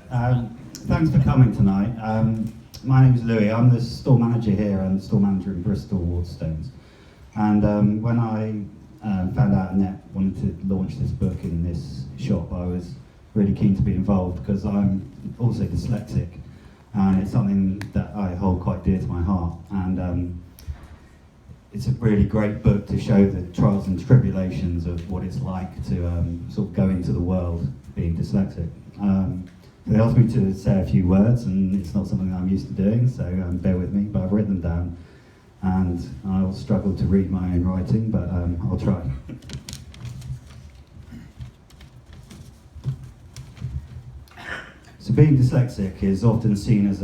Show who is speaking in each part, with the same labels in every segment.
Speaker 1: Thanks for coming tonight. My name is Louis. I'm the store manager here and store manager in Bristol Waterstones. And when I found out Annette wanted to launch this book in this shop, I was really keen to be involved because I'm also dyslexic, and it's something that I hold quite dear to my heart. And it's a really great book to show the trials and tribulations of what it's like to sort of go into the world being dyslexic. They asked me to say a few words, and it's not something that I'm used to doing, so bear with me, but I've written them down, and I'll struggle to read my own writing, but I'll try. So being dyslexic is often seen as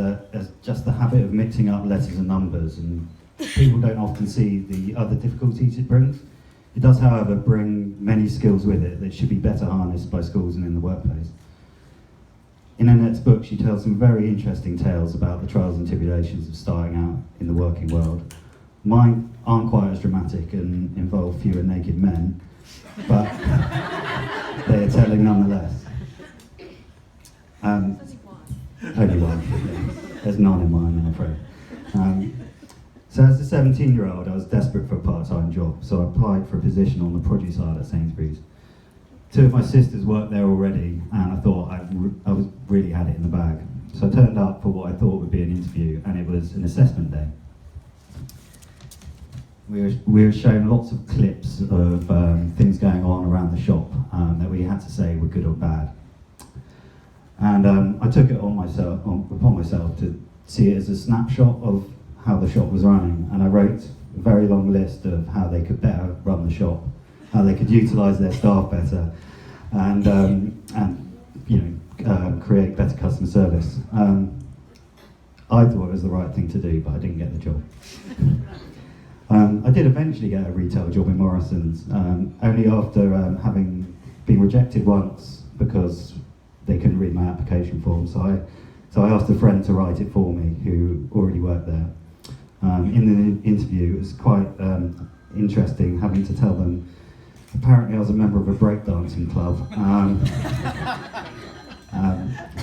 Speaker 1: just the habit of mixing up letters and numbers, and people don't often see the other difficulties it brings. It does, however, bring many skills with it that should be better harnessed by schools and in the workplace. In Annette's book, she tells some very interesting tales about the trials and tribulations of starting out in the working world. Mine aren't quite as dramatic and involve fewer naked men, but they are telling nonetheless. Only one. Yeah. There's none in mine, I'm afraid. So as a 17-year-old, I was desperate for a part-time job, so I applied for a position on the produce aisle at Sainsbury's. Two of my sisters worked there already, and I thought I really had it in the bag. So I turned up for what I thought would be an interview, and it was an assessment day. We were shown lots of clips of things going on around the shop that we had to say were good or bad. And I took it upon myself to see it as a snapshot of how the shop was running, and I wrote a very long list of how they could better run the shop, how they could utilise their staff better, and create better customer service. I thought it was the right thing to do, but I didn't get the job. I did eventually get a retail job in Morrison's, only after having been rejected once because they couldn't read my application form. So I asked a friend to write it for me who already worked there. In the interview, it was quite interesting having to tell them apparently I was a member of a breakdancing club.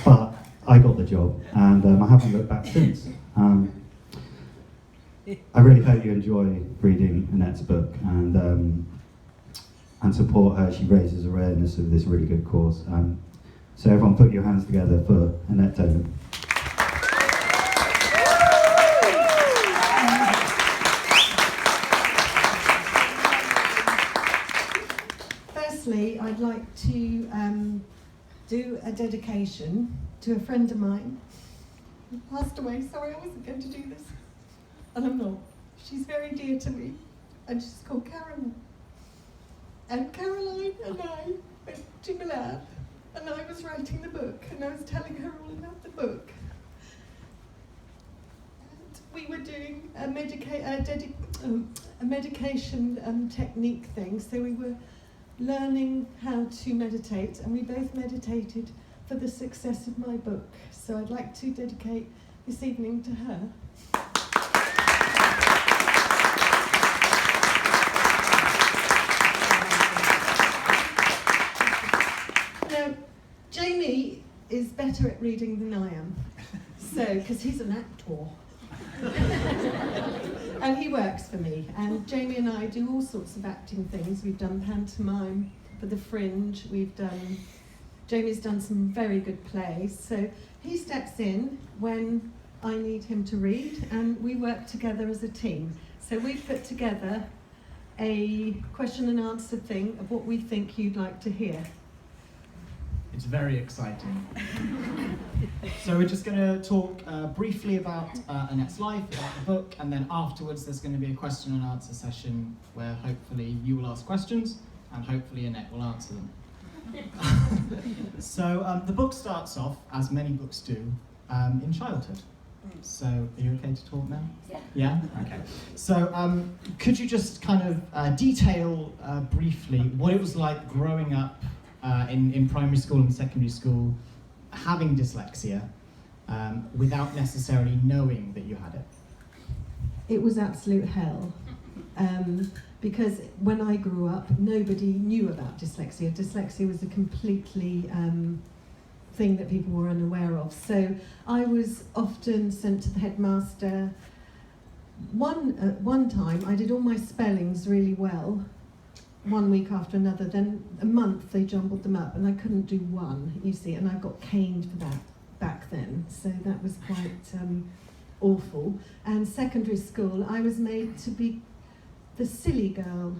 Speaker 1: But I got the job, and I haven't looked back since. I really hope you enjoy reading Annette's book and support her. She raises awareness of this really good cause. So everyone put your hands together for Annette Dolan.
Speaker 2: Firstly, I'd like to do a dedication to a friend of mine who passed away. Sorry, I wasn't going to do this. And I'm not. She's very dear to me, and she's called Caroline. And Caroline and I went to Milan, and I was writing the book, and I was telling her all about the book. And we were doing a medication technique thing, so we were learning how to meditate, and we both meditated for the success of my book. So I'd like to dedicate this evening to her. Now, Jamie is better at reading than I am, so, because he's an actor. And he works for me, and Jamie and I do all sorts of acting things. We've done pantomime for the Fringe, Jamie's done some very good plays, so he steps in when I need him to read, and we work together as a team. So we've put together a question and answer thing of what we think you'd like to hear.
Speaker 3: It's very exciting. So we're just going to talk briefly about Annette's life, about the book, and then afterwards there's going to be a question and answer session where hopefully you will ask questions and hopefully Annette will answer them. So the book starts off, as many books do, in childhood. So are you okay to talk now?
Speaker 2: Yeah.
Speaker 3: Yeah? Okay. So could you just kind of detail briefly what it was like growing up in primary school and secondary school, having dyslexia, without necessarily knowing that you had it?
Speaker 2: It was absolute hell. Because when I grew up, nobody knew about dyslexia. Dyslexia was a completely thing that people were unaware of. So I was often sent to the headmaster. One time I did all my spellings really well, 1 week after another, then a month they jumbled them up and I couldn't do one, you see, and I got caned for that back then, so that was quite awful. And secondary school, I was made to be the silly girl.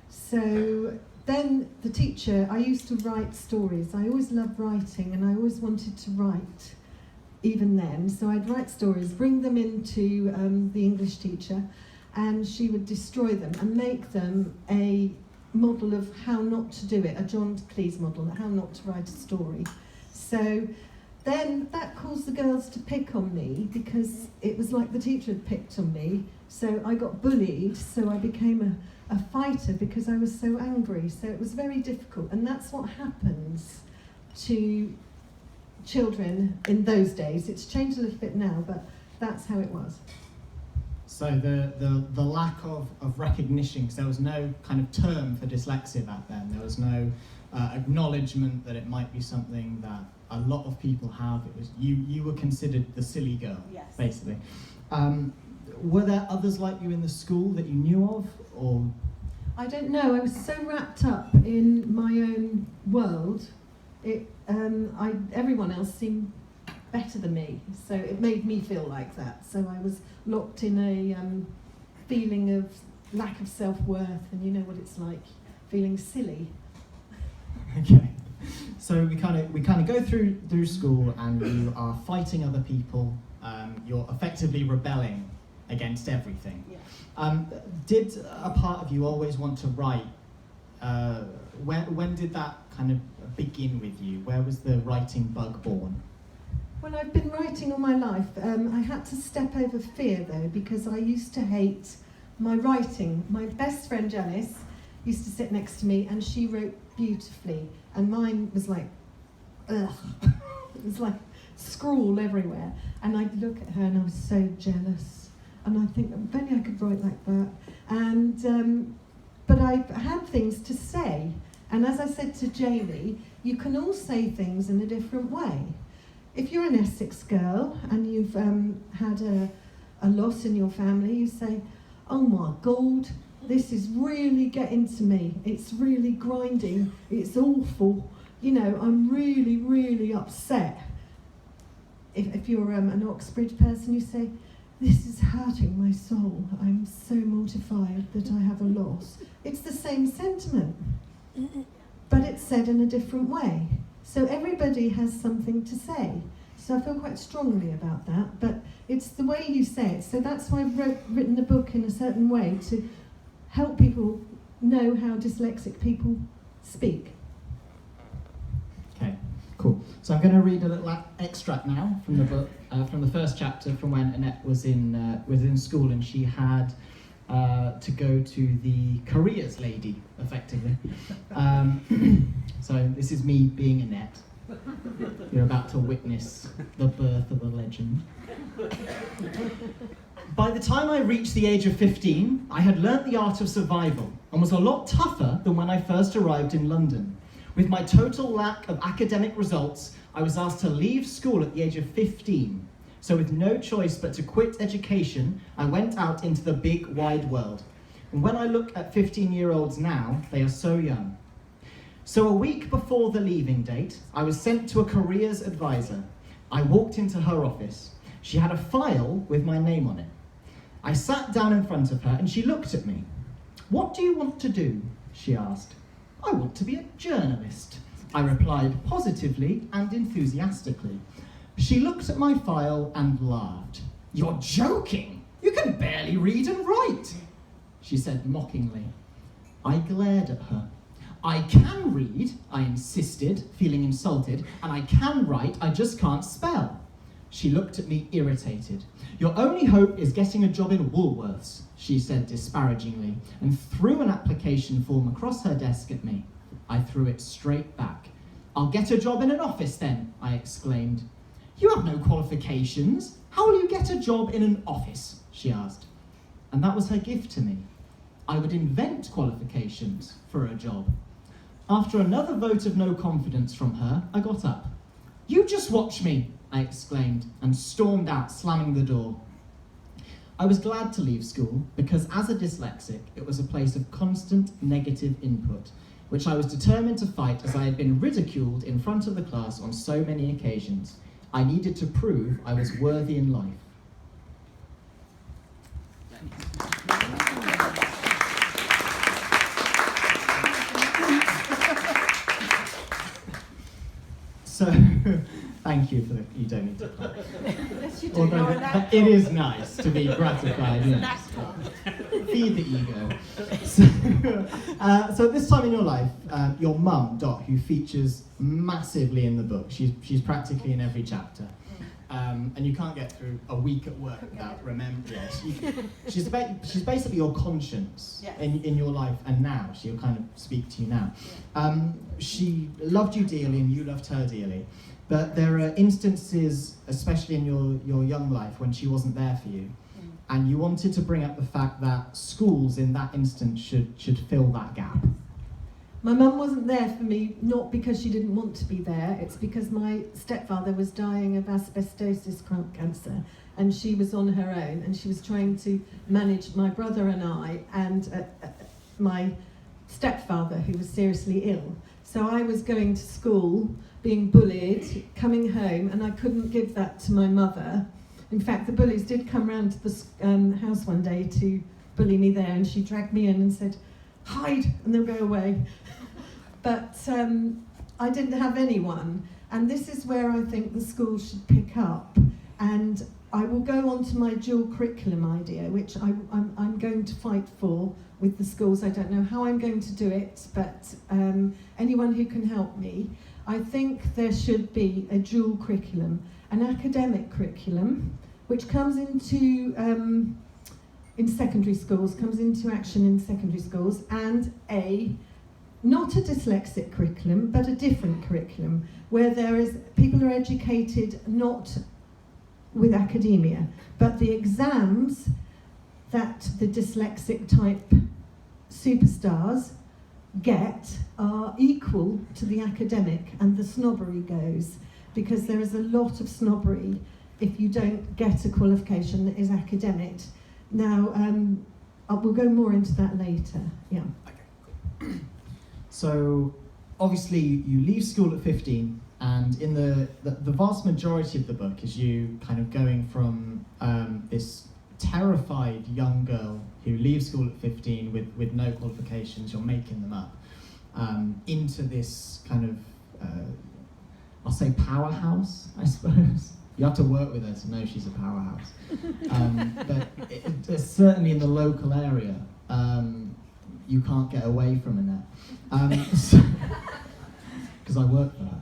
Speaker 2: So then the teacher, I used to write stories. I always loved writing and I always wanted to write even then. So I'd write stories, bring them into the English teacher, and she would destroy them and make them a model of how not to do it, a John Cleese model, how not to write a story. So then that caused the girls to pick on me because it was like the teacher had picked on me. So I got bullied, so I became a fighter because I was so angry. So it was very difficult, and that's what happens to children in those days. It's changed a little bit now, but that's how it was.
Speaker 3: So the lack of recognition, because there was no kind of term for dyslexia back then. There was no acknowledgement that it might be something that a lot of people have. It was you were considered the silly girl,
Speaker 2: Yes.
Speaker 3: basically. Were there others like you in the school that you knew of, or?
Speaker 2: I don't know. I was so wrapped up in my own world. Everyone else seemed better than me, so it made me feel like that. So I was locked in a feeling of lack of self-worth, and you know what it's like, feeling silly.
Speaker 3: Okay. So we kind of go through school, and you are fighting other people. You're effectively rebelling against everything.
Speaker 2: Yeah.
Speaker 3: Did a part of you always want to write? When did that kind of begin with you? Where was the writing bug born?
Speaker 2: Well, I've been writing all my life. I had to step over fear, though, because I used to hate my writing. My best friend, Janice, used to sit next to me, and she wrote beautifully, and mine was like, ugh. It was like scrawl everywhere. And I'd look at her, and I was so jealous. And I think, if only I could write like that. And but I had things to say. And as I said to Jamie, you can all say things in a different way. If you're an Essex girl and you've had a loss in your family, you say, oh my God, this is really getting to me. It's really grinding. It's awful. You know, I'm really, really upset. If you're an Oxbridge person, you say, this is hurting my soul. I'm so mortified that I have a loss. It's the same sentiment, but it's said in a different way. So everybody has something to say. So I feel quite strongly about that, but it's the way you say it. So that's why I've written the book in a certain way, to help people know how dyslexic people speak.
Speaker 3: Okay, cool. So I'm going to read a little extract now from the book, from the first chapter, from when Annette was in school, and she had to go to the careers lady, effectively. So this is me being Annette. You're about to witness the birth of a legend. By the time I reached the age of 15, I had learnt the art of survival and was a lot tougher than when I first arrived in London. With my total lack of academic results, I was asked to leave school at the age of 15. So with no choice but to quit education, I went out into the big wide world. And when I look at 15-year-olds now, they are so young. So a week before the leaving date, I was sent to a careers advisor. I walked into her office. She had a file with my name on it. I sat down in front of her and she looked at me. "What do you want to do?" she asked. "I want to be a journalist," I replied positively and enthusiastically. She looked at my file and laughed. "You're joking! You can barely read and write," she said mockingly. I glared at her. "I can read," I insisted, feeling insulted, "and I can write, I just can't spell." She looked at me irritated. "Your only hope is getting a job in Woolworths," she said disparagingly, and threw an application form across her desk at me. I threw it straight back. "I'll get a job in an office then," I exclaimed. "You have no qualifications. How will you get a job in an office?" she asked. And that was her gift to me. I would invent qualifications for a job. After another vote of no confidence from her, I got up. "You just watch me," I exclaimed, and stormed out, slamming the door. I was glad to leave school because as a dyslexic, it was a place of constant negative input, which I was determined to fight as I had been ridiculed in front of the class on so many occasions. I needed to prove I was worthy in life. So, thank you for the, you don't need to clap.
Speaker 2: Yes, you do.
Speaker 3: Although
Speaker 2: You're that
Speaker 3: it is nice to be gratified, yes. Feed the ego. So at this time in your life, your mum, Dot, who features massively in the book, she's practically in every chapter. And you can't get through a week at work without remembering. She's basically your conscience in your life, and now she'll kind of speak to you now. She loved you dearly, and you loved her dearly. But there are instances, especially in your young life, when she wasn't there for you, and you wanted to bring up the fact that schools, in that instance, should fill that gap.
Speaker 2: My mum wasn't there for me, not because she didn't want to be there, it's because my stepfather was dying of asbestosis cancer, and she was on her own, and she was trying to manage my brother and I, and my stepfather, who was seriously ill. So I was going to school, being bullied, coming home, and I couldn't give that to my mother. In fact, the bullies did come round to the house one day to bully me there, and she dragged me in and said, "Hide," and they'll go away. But I didn't have anyone, and this is where I think the school should pick up. And I will go on to my dual curriculum idea, which I'm going to fight for with the schools. I don't know how I'm going to do it, but anyone who can help me. I think there should be a dual curriculum, an academic curriculum, which comes into in secondary schools, comes into action in secondary schools, and not a dyslexic curriculum, but a different curriculum, where people are educated not with academia, but the exams that the dyslexic type superstars get are equal to the academic, and the snobbery goes, because there is a lot of snobbery if you don't get a qualification that is academic. Now, we'll go more into that later. Yeah.
Speaker 3: Okay, cool. So, obviously, you leave school at 15, and in the vast majority of the book is you kind of going from this terrified young girl who leaves school at 15 with no qualifications, you're making them up, into this kind of, I'll say powerhouse, I suppose. You have to work with her to know she's a powerhouse. But it's certainly in the local area, you can't get away from Annette. Because I work for her.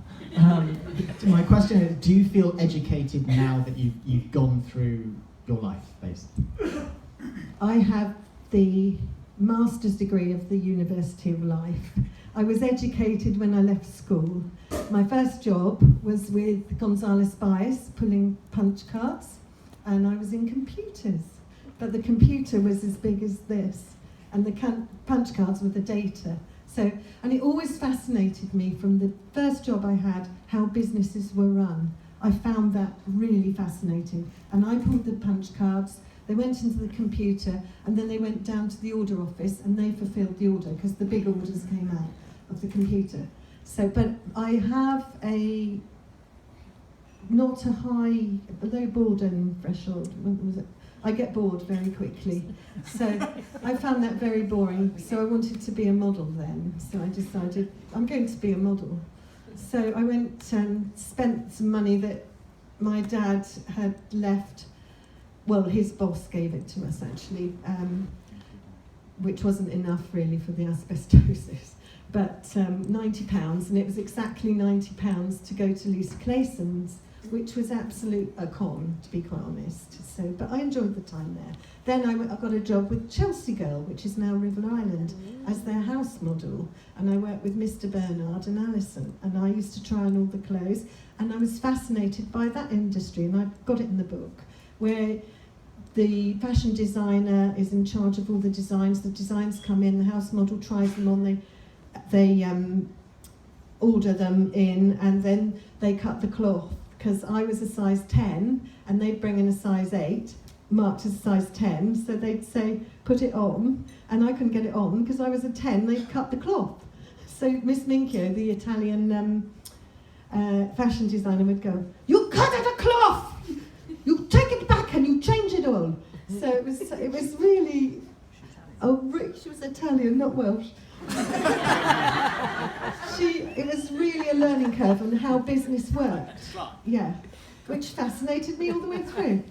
Speaker 3: My question is, do you feel educated now that you've gone through your life, basically?
Speaker 2: I have the master's degree of the University of Life. I was educated when I left school. My first job was with Gonzales Baez, pulling punch cards, and I was in computers. But the computer was as big as this, and the punch cards were the data. So, and it always fascinated me from the first job I had, how businesses were run. I found that really fascinating. And I pulled the punch cards, they went into the computer, and then they went down to the order office, and they fulfilled the order, because the big orders came out of the computer. So, but I have not a low boredom threshold. What was it? I get bored very quickly. So I found that very boring. So I wanted to be a model then. So I decided I'm going to be a model. So I went and spent some money that my dad had left. Well, his boss gave it to us actually, which wasn't enough really for the asbestosis. But £90, and it was exactly £90 to go to Lisa Clayson's, which was a con, to be quite honest. So, but I enjoyed the time there. Then I got a job with Chelsea Girl, which is now River Island, as their house model. And I worked with Mr. Bernard and Alison, and I used to try on all the clothes. And I was fascinated by that industry, and I've got it in the book, where the fashion designer is in charge of all the designs come in, the house model tries them on, they order them in and then they cut the cloth, because I was a size 10 and they'd bring in a size 8 marked as a size 10, so they'd say put it on and I couldn't get it on because I was a 10. They'd cut the cloth. So Miss Minchio, the Italian fashion designer, would go, "You cut the cloth! You take it back and you change it all." So it was really, she was Italian, not Welsh. It was really a learning curve on how business worked. Yeah, which fascinated me all the way through.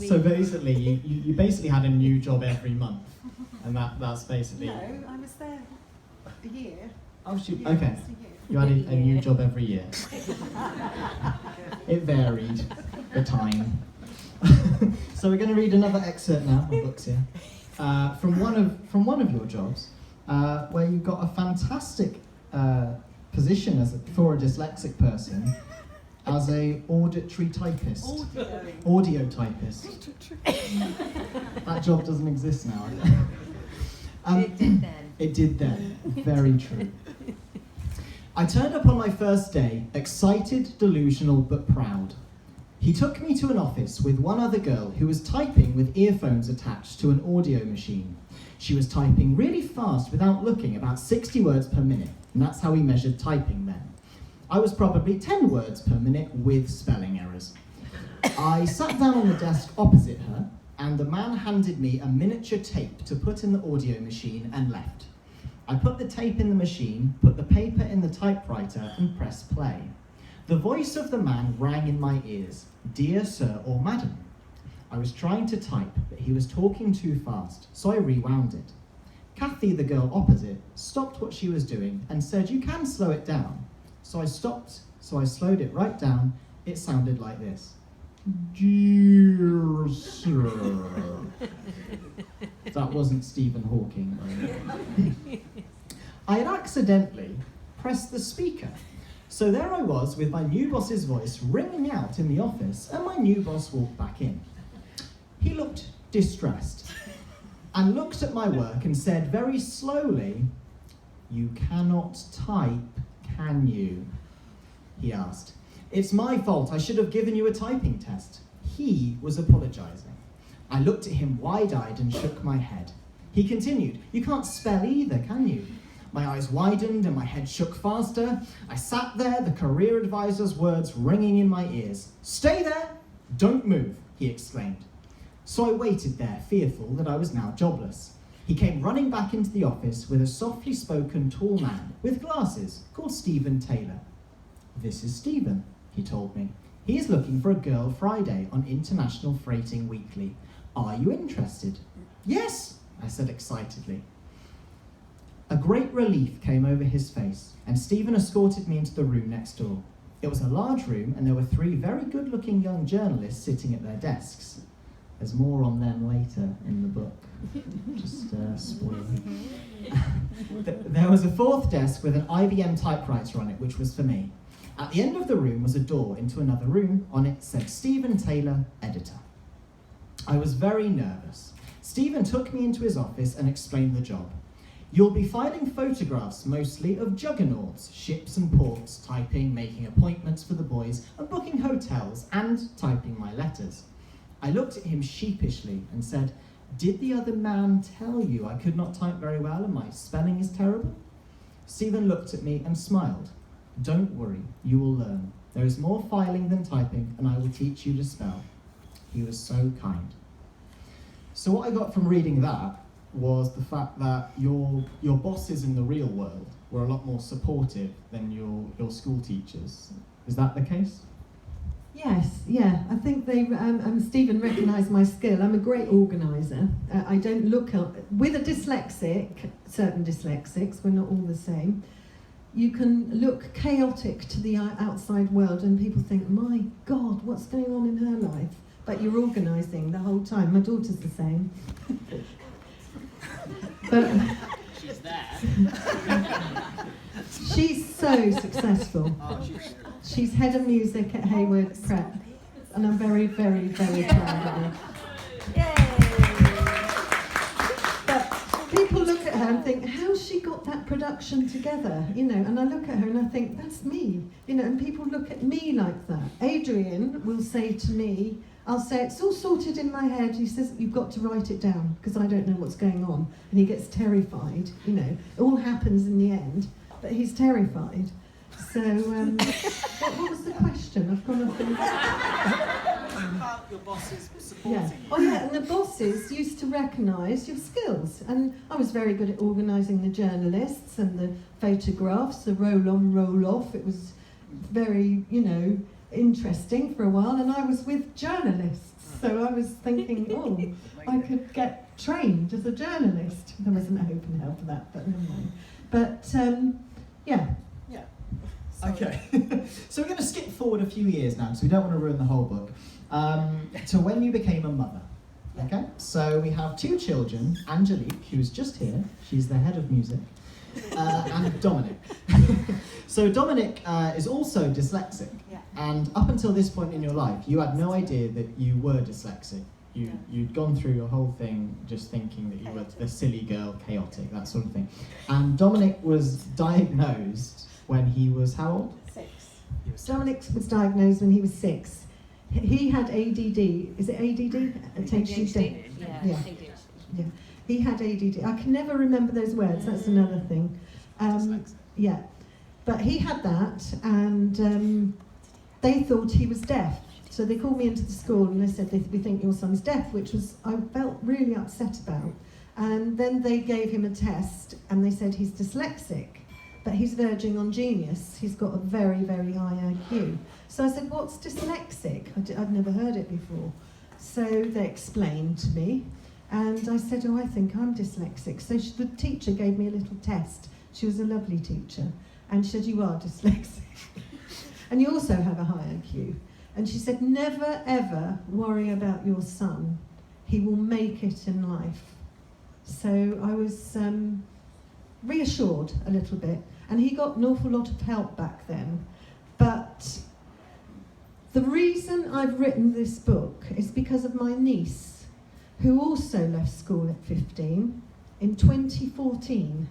Speaker 3: So basically, you basically had a new job every month, and that's basically.
Speaker 2: No, I was there a year.
Speaker 3: Oh, okay. You had a new job every year. It varied the time. So we're going to read another excerpt now. My book's here. From one of your jobs, where you got a fantastic position for a dyslexic person as a auditory typist. Audio typist. That job doesn't exist now.
Speaker 4: It did then.
Speaker 3: It did then. Very true. I turned up on my first day, excited, delusional, but proud. He took me to an office with one other girl who was typing with earphones attached to an audio machine. She was typing really fast without looking, about 60 words per minute, and that's how we measured typing then. I was probably 10 words per minute with spelling errors. I sat down on the desk opposite her, and the man handed me a miniature tape to put in the audio machine and left. I put the tape in the machine, put the paper in the typewriter, and pressed play. The voice of the man rang in my ears, "Dear sir or madam." I was trying to type, but he was talking too fast, so I rewound it. Kathy, the girl opposite, stopped what she was doing and said, "You can slow it down." So I stopped, so I slowed it right down. It sounded like this. "Dear sir." That wasn't Stephen Hawking. I had accidentally pressed the speaker. So there I was with my new boss's voice ringing out in the office, and my new boss walked back in. He looked distressed and looked at my work and said very slowly, "You cannot type, can you?" he asked. "It's my fault. I should have given you a typing test." He was apologising. I looked at him wide-eyed and shook my head. He continued, "You can't spell either, can you?" My eyes widened and my head shook faster. I sat there, the career advisor's words ringing in my ears. "Stay there! Don't move!" he exclaimed. So I waited there, fearful that I was now jobless. He came running back into the office with a softly spoken tall man with glasses called Stephen Taylor. "This is Stephen," he told me. "He is looking for a girl Friday on International Freighting Weekly. Are you interested?" "Yes," I said excitedly. A great relief came over his face, and Stephen escorted me into the room next door. It was a large room, and there were 3 very good-looking young journalists sitting at their desks. There's more on them later in the book. Just spoiling. There was a 4th desk with an IBM typewriter on it, which was for me. At the end of the room was a door into another room. On it said Stephen Taylor, editor. I was very nervous. Stephen took me into his office and explained the job. "You'll be filing photographs mostly of juggernauts, ships and ports, typing, making appointments for the boys, and booking hotels, and typing my letters." I looked at him sheepishly and said, "Did the other man tell you I could not type very well and my spelling is terrible?" Stephen looked at me and smiled. "Don't worry, you will learn. There is more filing than typing, and I will teach you to spell." He was so kind. So what I got from reading that was the fact that your bosses in the real world were a lot more supportive than your school teachers. Is that the case?
Speaker 2: Yes, yeah. I think they Stephen recognised my skill. I'm a great organiser. I don't look with a dyslexic. Certain dyslexics, we're not all the same. You can look chaotic to the outside world, and people think, "My God, what's going on in her life?" But you're organising the whole time. My daughter's the same. But
Speaker 5: she's there.
Speaker 2: She's so successful. She's head of music at Hayward Prep, and I'm very, very, very proud of her. But people look at her and think, how's she got that production together? You know, and I look at her and I think, that's me. You know, and people look at me like that. Adrian will say to me, I'll say, it's all sorted in my head. He says, you've got to write it down because I don't know what's going on. And he gets terrified, you know. It all happens in the end, but he's terrified. So, what was the question? I've gone off.
Speaker 3: About your bosses supporting
Speaker 2: Yeah.
Speaker 3: you.
Speaker 2: Oh yeah, and the bosses used to recognise your skills. And I was very good at organising the journalists and the photographs, the roll on, roll off. It was very, you know, interesting for a while. And I was with journalists. So I was thinking, oh, I could get trained as a journalist. There wasn't open hell for that, but never mind. But, yeah.
Speaker 3: Yeah.
Speaker 2: Sorry.
Speaker 3: Okay. So we're going to skip forward a few years now, because we don't want to ruin the whole book, to when you became a mother. Okay? So we have 2 children, Angelique, who's just here, she's the head of music, and Dominic. So Dominic is also dyslexic,
Speaker 4: Yeah.
Speaker 3: and up until this point in your life, you had no idea that you were dyslexic. You'd gone through your whole thing just thinking that you were the silly girl, chaotic, that sort of thing. And Dominic was diagnosed when he was how old?
Speaker 4: 6.
Speaker 3: He was
Speaker 2: Dominic was diagnosed when he was 6. He had ADD. Is it ADD? Attention
Speaker 4: ADHD.
Speaker 2: Yeah.
Speaker 4: Yeah.
Speaker 2: Yeah. He had ADD. I can never remember those words. That's another thing.
Speaker 3: dyslexic.
Speaker 2: Yeah. But he had that, and they thought he was deaf. So they called me into the school and they said, we think your son's deaf, which was, I felt really upset about. And then they gave him a test and they said he's dyslexic, but he's verging on genius. He's got a very, very high IQ. So I said, what's dyslexic? I'd never heard it before. So they explained to me, and I said, oh, I think I'm dyslexic. So the teacher gave me a little test. She was a lovely teacher, and she said, you are dyslexic. And you also have a high IQ. And she said, never, ever worry about your son. He will make it in life. So I was reassured a little bit. And he got an awful lot of help back then. But the reason I've written this book is because of my niece, who also left school at 15 in 2014.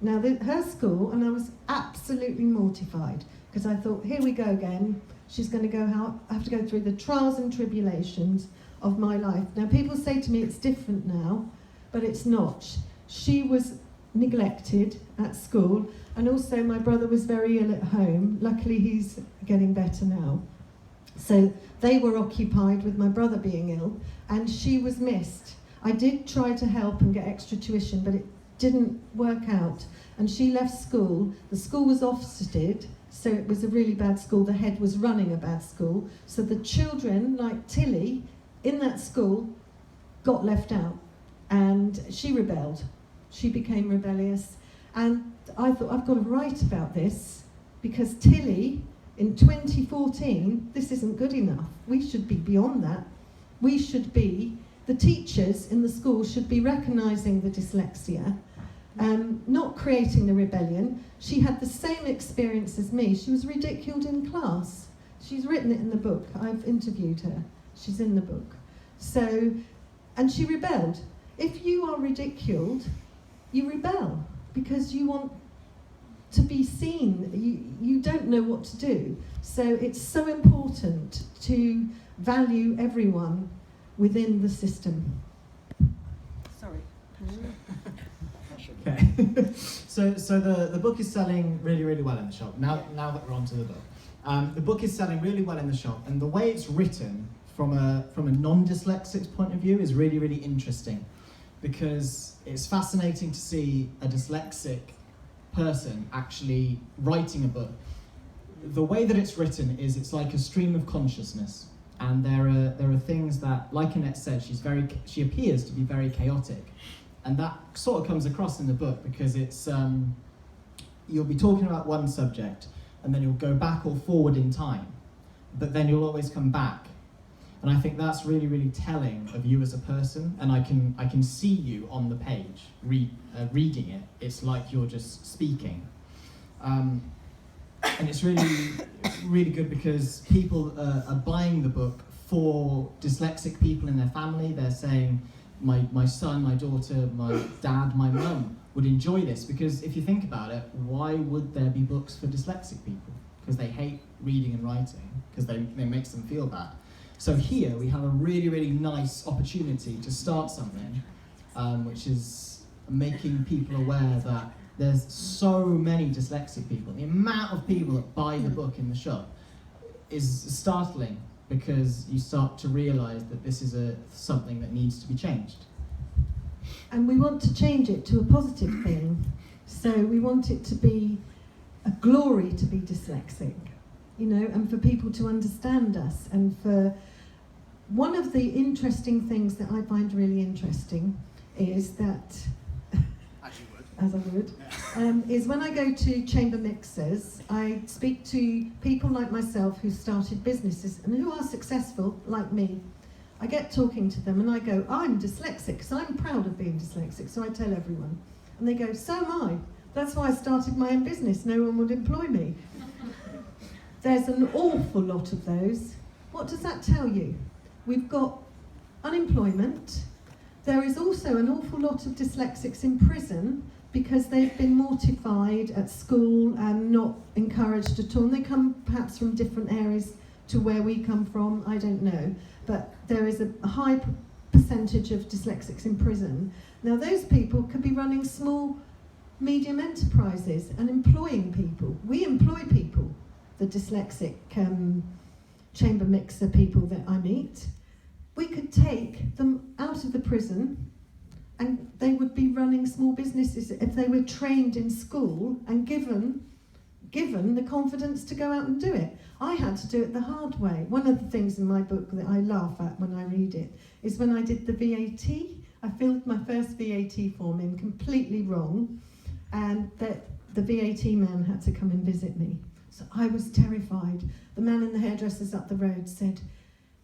Speaker 2: Now, her school, and I was absolutely mortified, because I thought, here we go again. She's going to have to go through the trials and tribulations of my life. Now, people say to me it's different now, but it's not. She was neglected at school, and also my brother was very ill at home. Luckily, he's getting better now. So they were occupied with my brother being ill, and she was missed. I did try to help and get extra tuition, but it didn't work out. And she left school. The school was offsetted, so it was a really bad school. The head was running a bad school. So the children, like Tilly, in that school, got left out. And she rebelled. She became rebellious. And I thought, I've got to write about this, because Tilly, in 2014, this isn't good enough. We should be beyond that. We should be, the teachers in the school should be recognising the dyslexia, not creating the rebellion. She had the same experience as me. She was ridiculed in class. She's written it in the book. I've interviewed her. She's in the book. So, and she rebelled. If you are ridiculed, you rebel because you want to be seen. You don't know what to do. So it's so important to value everyone within the system.
Speaker 4: Sorry.
Speaker 3: Okay. so the book is selling really, really well in the shop. Now that we're on to the book. The book is selling really well in the shop, and the way it's written from a non-dyslexic's point of view is really, really interesting, because it's fascinating to see a dyslexic person actually writing a book. The way that it's written is it's like a stream of consciousness, and there are things that, like Annette said, she appears to be very chaotic, and that sort of comes across in the book, because it's you'll be talking about one subject and then you'll go back or forward in time, but then you'll always come back. And I think that's really, really telling of you as a person, and I can see you on the page reading it. It's like you're just speaking, and it's really, really good, because people are buying the book for dyslexic people in their family. They're saying, my son, my daughter, my dad, my mum would enjoy this, because if you think about it, why would there be books for dyslexic people? Because they hate reading and writing, because they makes them feel bad. So here we have a really, really nice opportunity to start something, which is making people aware that there's so many dyslexic people. The amount of people that buy the book in the shop is startling, because you start to realise that this is something that needs to be changed.
Speaker 2: And we want to change it to a positive thing. So we want it to be a glory to be dyslexic, you know, and for people to understand us. And for one of the interesting things that I find really interesting is that, as I would, is when I go to chamber mixers, I speak to people like myself who started businesses and who are successful, like me. I get talking to them and I go, I'm dyslexic, so I'm proud of being dyslexic, so I tell everyone. And they go, so am I. That's why I started my own business, no one would employ me. There's an awful lot of those. What does that tell you? We've got unemployment. There is also an awful lot of dyslexics in prison because they've been mortified at school and not encouraged at all. And they come perhaps from different areas to where we come from, I don't know. But there is a high percentage of dyslexics in prison. Now those people could be running small, medium enterprises and employing people. We employ people, the dyslexic chamber mixer people that I meet. We could take them out of the prison and they would be running small businesses if they were trained in school and given the confidence to go out and do it. I had to do it the hard way. One of the things in my book that I laugh at when I read it is when I did the VAT. I filled my first VAT form in completely wrong, and the VAT man had to come and visit me. So I was terrified. The man in the hairdressers up the road said,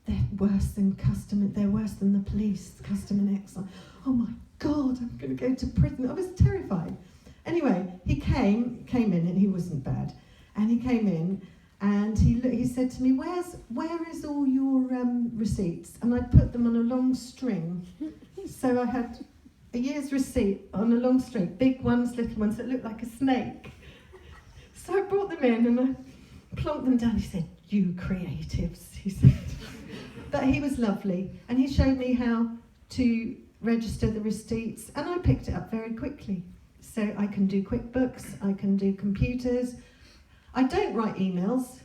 Speaker 2: they're worse than the police, custom and excise. Oh my God, I'm going to go to prison. I was terrified. Anyway, he came in and he wasn't bad. And he came in and he said to me, where is all your receipts? And I put them on a long string. So I had a year's receipt on a long string, big ones, little ones that looked like a snake. So I brought them in and I plonked them down. He said, you creatives, he said. But he was lovely, and he showed me how to register the receipts, and I picked it up very quickly. So I can do QuickBooks, I can do computers. I don't write emails.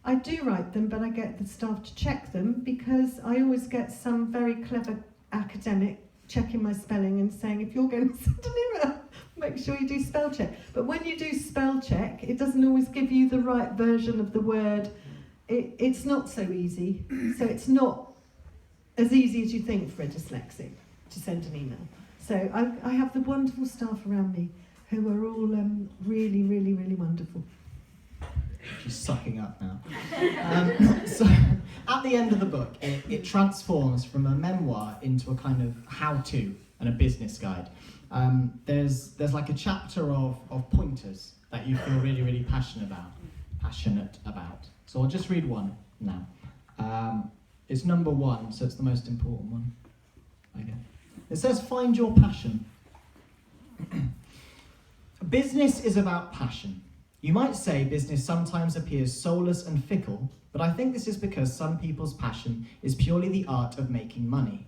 Speaker 2: I do write them, but I get the staff to check them because I always get some very clever academic checking my spelling and saying, if you're going to send an email, make sure you do spell check. But when you do spell check, it doesn't always give you the right version of the word. It's not so easy. So it's not as easy as you think for a dyslexic to send an email. So I have the wonderful staff around me who are all really, really, really wonderful.
Speaker 3: She's sucking up now. So at the end of the book, it transforms from a memoir into a kind of how-to and a business guide. There's like a chapter of pointers that you feel really, really passionate about. So I'll just read one now. It's number 1, so it's the most important one. Okay. It says, find your passion. Business is about passion. You might say business sometimes appears soulless and fickle, but I think this is because some people's passion is purely the art of making money.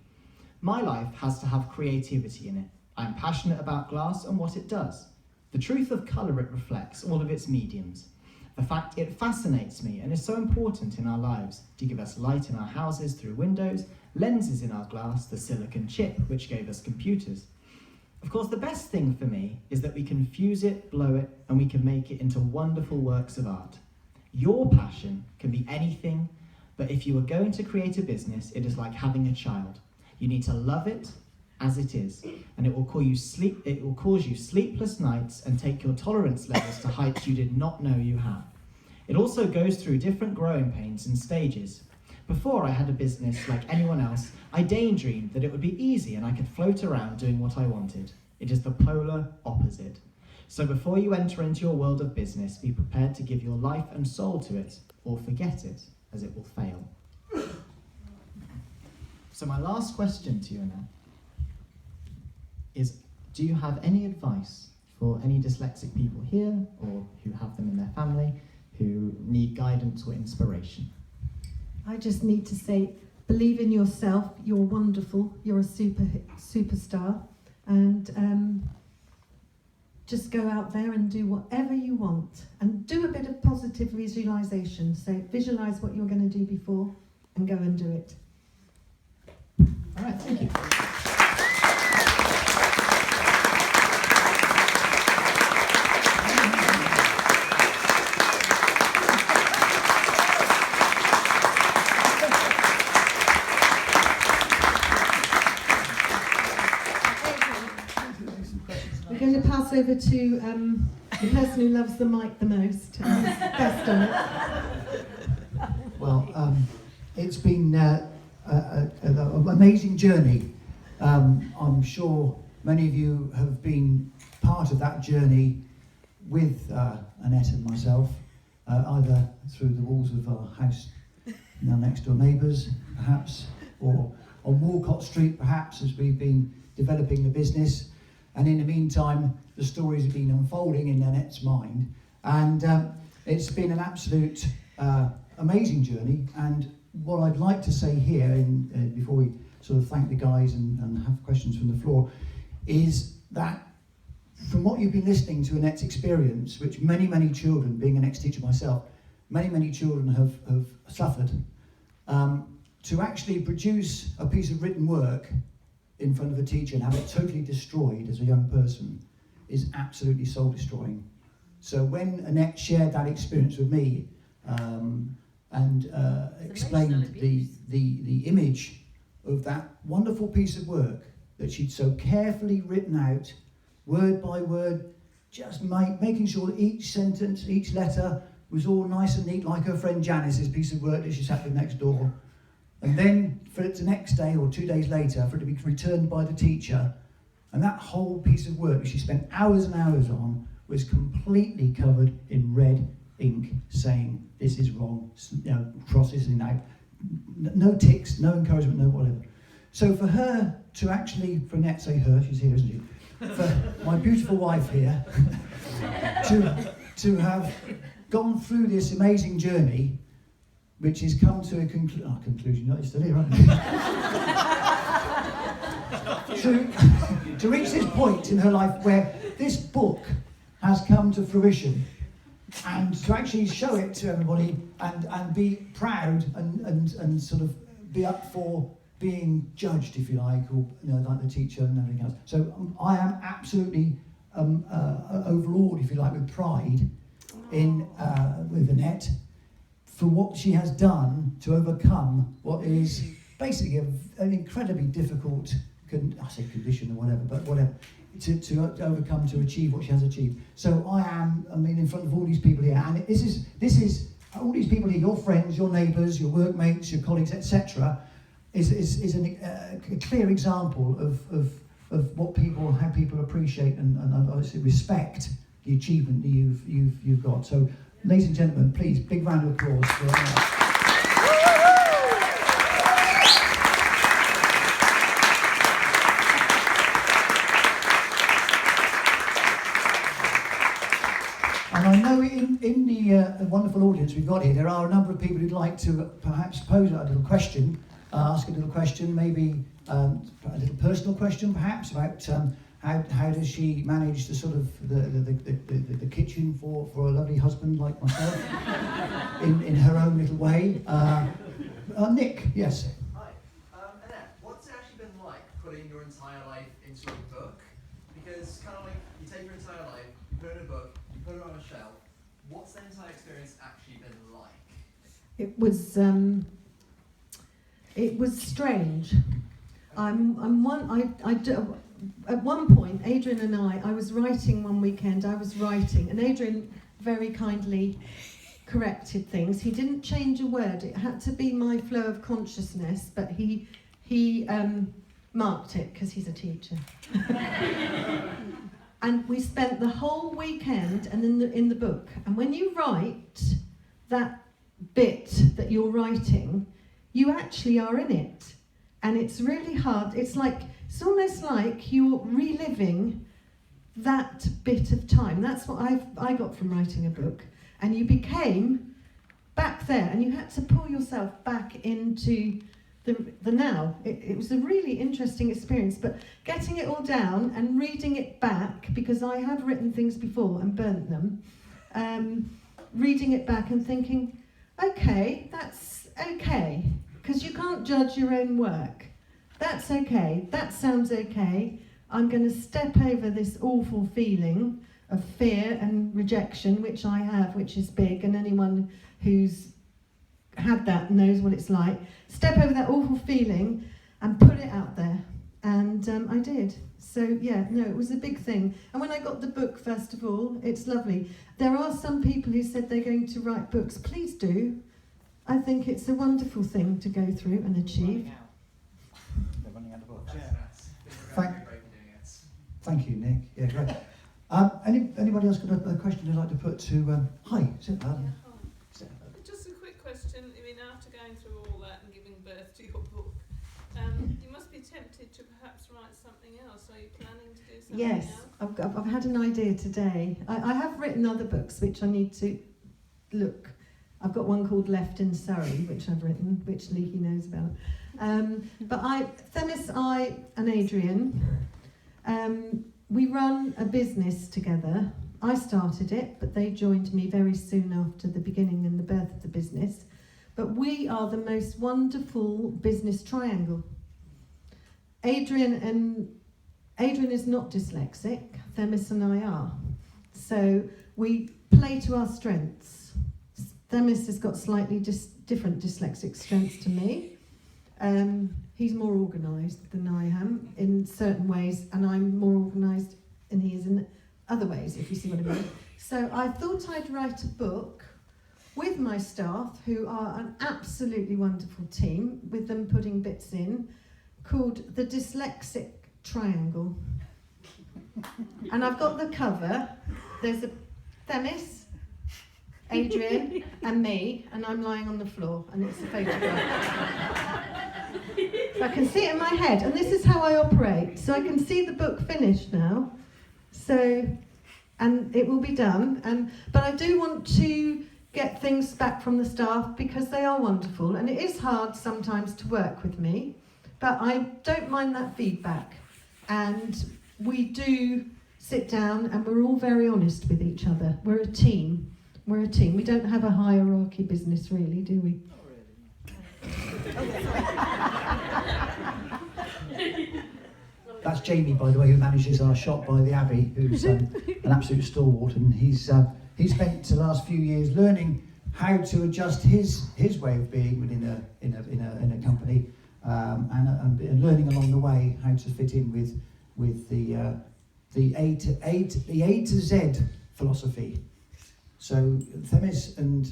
Speaker 3: My life has to have creativity in it. I am passionate about glass and what it does. The truth of colour it reflects, all of its mediums. The fact it fascinates me and is so important in our lives to give us light in our houses through windows, lenses in our glass, the silicon chip which gave us computers. Of course, the best thing for me is that we can fuse it, blow it, and we can make it into wonderful works of art. Your passion can be anything, but if you are going to create a business, it is like having a child. You need to love it as it is, and it will cause you sleepless nights and take your tolerance levels to heights you did not know you have. It also goes through different growing pains and stages. Before I had a business like anyone else, I daydreamed that it would be easy and I could float around doing what I wanted. It is the polar opposite. So before you enter into your world of business, be prepared to give your life and soul to it, or forget it, as it will fail. So my last question to you, Annette, is do you have any advice for any dyslexic people here, or who have them in their family, who need guidance or inspiration?
Speaker 2: I just need to say, believe in yourself. You're wonderful. You're a superstar, and just go out there and do whatever you want, and do a bit of positive visualization. So visualize what you're going to do before, and go and do it.
Speaker 3: All right, thank you.
Speaker 2: We're going to pass over to the person who loves the mic the most, and is best on it.
Speaker 6: Well, it's been an amazing journey. I'm sure many of you have been part of that journey with Annette and myself, either through the walls of our house, now next door neighbours, perhaps, or on Walcott Street, perhaps, as we've been developing the business. And in the meantime, the stories have been unfolding in Annette's mind, and it's been an absolute amazing journey. And what I'd like to say here, before we sort of thank the guys and have questions from the floor, is that from what you've been listening to Annette's experience, which many children, being an ex-teacher myself, many children have suffered, to actually produce a piece of written work in front of a teacher and have it totally destroyed as a young person is absolutely soul-destroying. So when Annette shared that experience with me and explained the image of that wonderful piece of work that she'd so carefully written out, word by word, just making sure that each sentence, each letter was all nice and neat, like her friend Janice's piece of work that she sat with next door. And then for it to next day or 2 days later, for it to be returned by the teacher, and that whole piece of work that she spent hours and hours on was completely covered in red ink, saying this is wrong, crosses in out, no ticks, no encouragement, no whatever. So for her to actually, for Annette, say her, she's here, isn't she? For my beautiful wife here, to have gone through this amazing journey, which has come to a conclusion, you're still here, aren't you? to reach this point in her life where this book has come to fruition, and to actually show it to everybody and be proud and sort of be up for being judged, if you like, or like the teacher and everything else. So I am absolutely overawed, if you like, with pride with Annette, for what she has done to overcome what is basically an incredibly difficult, condition or whatever, but whatever, to overcome, to achieve what she has achieved. So in front of all these people here, and this is all these people here, your friends, your neighbours, your workmates, your colleagues, etc., is a clear example of how people appreciate and obviously respect the achievement that you've got. So, ladies and gentlemen, please, big round of applause for Annette. And I know in the wonderful audience we've got here, there are a number of people who'd like to perhaps pose a little question, ask a little question, maybe a little personal question perhaps about how does she manage the sort of the kitchen for a lovely husband like myself in her own little way. Nick, yes.
Speaker 7: Hi. Annette, what's it actually been like putting your entire life into a book? Because kind of like you take your entire life, you put it in a book, you put it on a shelf. What's the entire experience actually been like?
Speaker 2: It was strange. At one point, Adrian and I was writing one weekend, and Adrian very kindly corrected things. He didn't change a word, it had to be my flow of consciousness, but he marked it because he's a teacher. And we spent the whole weekend and in the book, and when you write that bit that you're writing, you actually are in it. And it's really hard. It's almost like you're reliving that bit of time. That's what I got from writing a book. And you became back there, and you had to pull yourself back into the now. It was a really interesting experience, but getting it all down and reading it back, because I have written things before and burnt them, reading it back and thinking, okay, that's okay, because you can't judge your own work. That's okay, that sounds okay. I'm going to step over this awful feeling of fear and rejection, which I have, which is big, and anyone who's had that knows what it's like. Step over that awful feeling and put it out there. And I did. So yeah, no, it was a big thing. And when I got the book, first of all, it's lovely. There are some people who said they're going to write books. Please do. I think it's a wonderful thing to go through and achieve.
Speaker 3: They're running out of books.
Speaker 6: Thank you, Nick. Yeah, great. Anybody else got a question they'd like to put to? Hi.
Speaker 4: Just a quick question. I mean, after going through all that and giving birth to your book, you must be tempted to perhaps write something else. Are you planning to do something
Speaker 2: Yes,
Speaker 4: else?
Speaker 2: I've had an idea today. I have written other books which I need to look. I've got one called Left in Surrey, which I've written, which Leaky knows about. But Themis, I and Adrian, we run a business together. I started it, but they joined me very soon after the beginning and the birth of the business. But we are the most wonderful business triangle. Adrian is not dyslexic, Themis and I are. So we play to our strengths. Themis has got slightly different dyslexic strengths to me. He's more organised than I am in certain ways, and I'm more organised than he is in other ways, if you see what I mean. So I thought I'd write a book with my staff, who are an absolutely wonderful team, with them putting bits in, called The Dyslexic Triangle. And I've got the cover. There's a Themis, Adrian, and me, and I'm lying on the floor, and it's a photograph. So I can see it in my head, and this is how I operate. So I can see the book finished now. So, and it will be done. But I do want to get things back from the staff, because they are wonderful, and it is hard sometimes to work with me, but I don't mind that feedback. And we do sit down, and we're all very honest with each other. We're a team. We're a team. We don't have a hierarchy business, really, do we?
Speaker 6: That's Jamie, by the way, who manages our shop by the Abbey, who's an absolute stalwart, and he's spent the last few years learning how to adjust his way of being within a company, and learning along the way how to fit in with the A to Z philosophy. So Themis and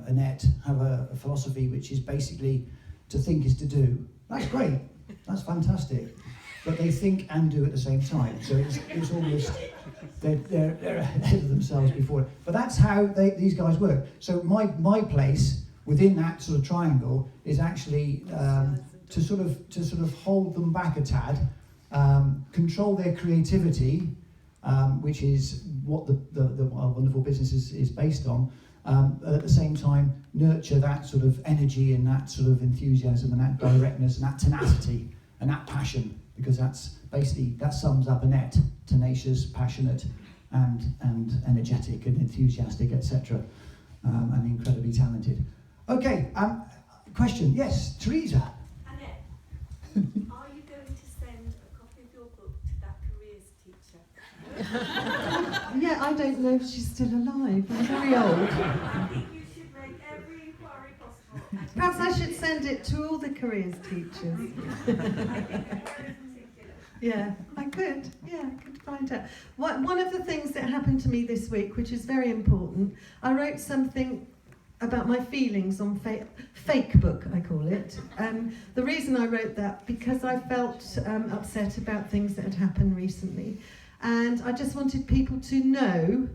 Speaker 6: Annette have a philosophy which is basically to think is to do. That's great. That's fantastic. But they think and do at the same time. So it's almost they're ahead of themselves before it. But that's how these guys work. So my place within that sort of triangle is actually to sort of hold them back a tad, control their creativity, which is what the wonderful business is based on. At the same time, nurture that sort of energy and that sort of enthusiasm and that directness and that tenacity and that passion, because that sums up Annette: tenacious, passionate, and energetic and enthusiastic, etc., and incredibly talented. Okay, question. Yes, Teresa.
Speaker 8: Annette, are you going to send a copy of your book to that careers teacher?
Speaker 2: Yeah, I don't know if she's still alive. I'm very old.
Speaker 8: I think you should make every inquiry possible.
Speaker 2: Perhaps I should send it to all the careers teachers. Yeah, I could. Yeah, I could find out. One of the things that happened to me this week, which is very important, I wrote something about my feelings on fake book, I call it. The reason I wrote that, because I felt upset about things that had happened recently. And I just wanted people to know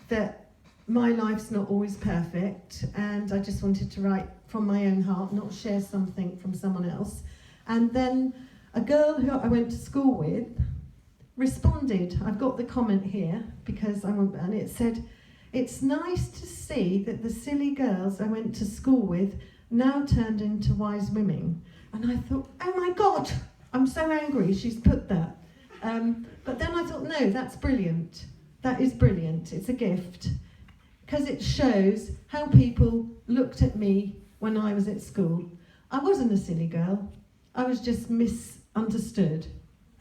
Speaker 2: that my life's not always perfect, and I just wanted to write from my own heart, not share something from someone else. And then a girl who I went to school with responded. I've got the comment here because and it said, "It's nice to see that the silly girls I went to school with now turned into wise women." And I thought, oh my God, I'm so angry she's put that. But then I thought, no, that's brilliant. That is brilliant. It's a gift. Because it shows how people looked at me when I was at school. I wasn't a silly girl. I was just misunderstood.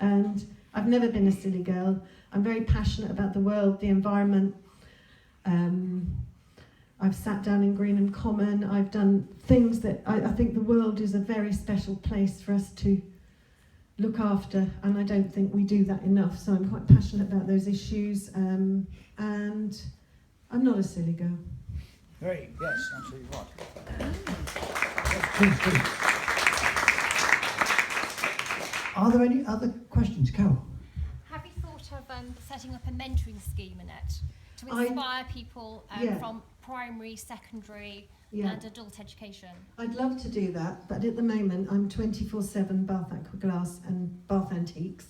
Speaker 2: And I've never been a silly girl. I'm very passionate about the world, the environment. I've sat down in Greenham Common. I've done things that I think the world is a very special place for us to look after, and I don't think we do that enough. So I'm quite passionate about those issues, and I'm not a silly girl.
Speaker 6: Yes, absolutely right. Yes, please. Are there any other questions, Carol?
Speaker 9: Have you thought of setting up a mentoring scheme, Annette, to inspire people from primary, secondary and adult education?
Speaker 2: I'd love to do that, but at the moment I'm 24/7 Bath Aqua Glass and Bath Antiques.